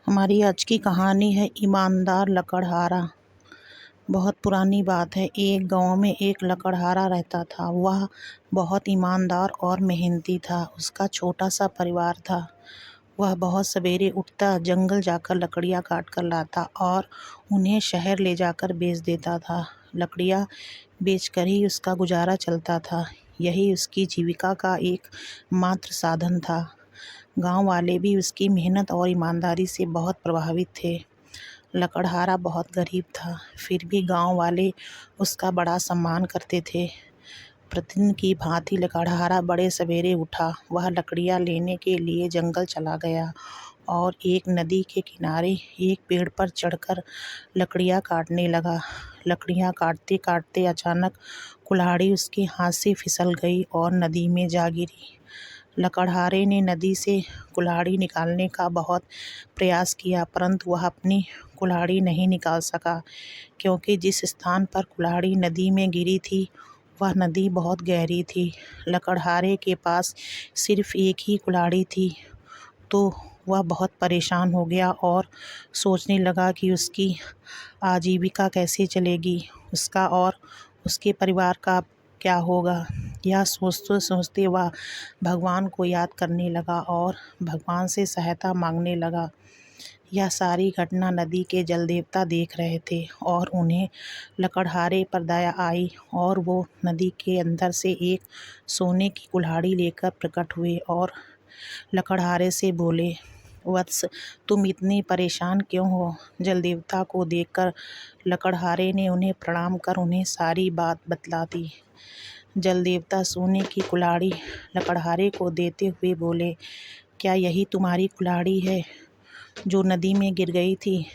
हमारी आज की कहानी है ईमानदार लकड़हारा। बहुत पुरानी बात है। एक गांव में एक लकड़हारा रहता था। वह बहुत ईमानदार और मेहनती था। उसका छोटा सा परिवार था। वह बहुत सवेरे उठता, जंगल जाकर लकड़ियाँ काट कर लाता और उन्हें शहर ले जाकर बेच देता था। लकड़ियाँ बेचकर ही उसका गुजारा चलता था। यही उसकी जीविका का एक मात्र साधन था। गांव वाले भी उसकी मेहनत और ईमानदारी से बहुत प्रभावित थे। लकड़हारा बहुत गरीब था, फिर भी गांव वाले उसका बड़ा सम्मान करते थे। प्रतिदिन की भांति लकड़हारा बड़े सवेरे उठा। वह लकड़ियाँ लेने के लिए जंगल चला गया और एक नदी के किनारे एक पेड़ पर चढ़कर लकड़ियाँ काटने लगा। लकड़ियाँ काटते काटते अचानक कुल्हाड़ी उसके हाथ से फिसल गई और नदी में जा गिरी। लकड़हारे ने नदी से कुल्हाड़ी निकालने का बहुत प्रयास किया, परंतु वह अपनी कुल्हाड़ी नहीं निकाल सका, क्योंकि जिस स्थान पर कुल्हाड़ी नदी में गिरी थी वह नदी बहुत गहरी थी। लकड़हारे के पास सिर्फ एक ही कुल्हाड़ी थी, तो वह बहुत परेशान हो गया और सोचने लगा कि उसकी आजीविका कैसे चलेगी, उसका और उसके परिवार का क्या होगा। यह सोचते सोचते वह भगवान को याद करने लगा और भगवान से सहायता मांगने लगा। यह सारी घटना नदी के जल देवता देख रहे थे और उन्हें लकड़हारे पर दया आई और वो नदी के अंदर से एक सोने की कुल्हाड़ी लेकर प्रकट हुए और लकड़हारे से बोले, वत्स, तुम इतने परेशान क्यों हो? जल देवता को देखकर लकड़हारे ने उन्हें प्रणाम कर उन्हें सारी बात बतला दी। जल देवता सोने की कुल्हाड़ी लकड़हारे को देते हुए बोले, क्या यही तुम्हारी कुल्हाड़ी है जो नदी में गिर गई थी?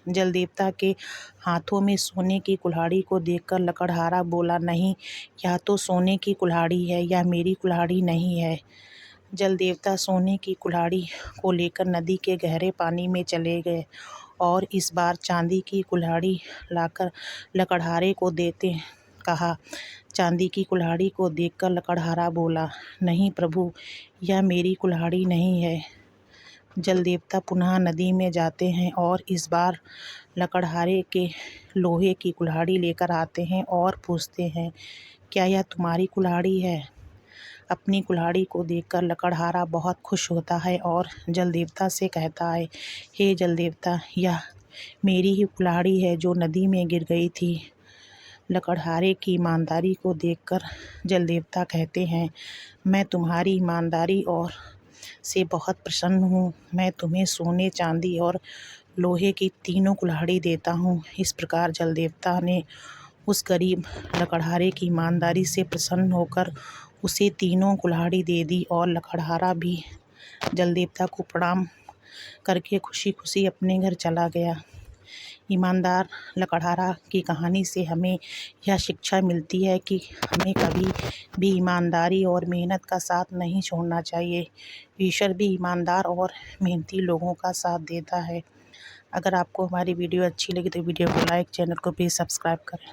जल देवता के हाथों में सोने की कुल्हाड़ी को देखकर लकड़हारा बोला, नहीं, यह तो सोने की कुल्हाड़ी है, यह मेरी कुल्हाड़ी नहीं है। जल देवता सोने की कुल्हाड़ी को लेकर नदी के गहरे पानी में चले गए और इस बार चांदी की कुल्हाड़ी लाकर लकड़हारे को देते कहा। चांदी की कुल्हाड़ी को देखकर लकड़हारा बोला, नहीं प्रभु, यह मेरी कुल्हाड़ी नहीं है। जल देवता पुनः नदी में जाते हैं और इस बार लकड़हारे के लोहे की कुल्हाड़ी लेकर आते हैं और पूछते हैं, क्या यह तुम्हारी कुल्हाड़ी है? अपनी कुल्हाड़ी को देखकर लकड़हारा बहुत खुश होता है और जल देवता से कहता है, हे जल देवता, यह मेरी ही कुल्हाड़ी है जो नदी में गिर गई थी। लकड़हारे की ईमानदारी को देखकर जल देवता कहते हैं, मैं तुम्हारी ईमानदारी और से बहुत प्रसन्न हूँ। मैं तुम्हें सोने, चांदी और लोहे की तीनों कुल्हाड़ी देता हूँ। इस प्रकार जल देवता ने उस गरीब लकड़हारे की ईमानदारी से प्रसन्न होकर उसे तीनों कुल्हाड़ी दे दी और लकड़हारा भी जल देवता को प्रणाम करके खुशी खुशी अपने घर चला गया। ईमानदार लकड़हारा की कहानी से हमें यह शिक्षा मिलती है कि हमें कभी भी ईमानदारी और मेहनत का साथ नहीं छोड़ना चाहिए। ईश्वर भी ईमानदार और मेहनती लोगों का साथ देता है। अगर आपको हमारी वीडियो अच्छी लगी तो वीडियो को लाइक, चैनल को प्लीज़ सब्सक्राइब करें।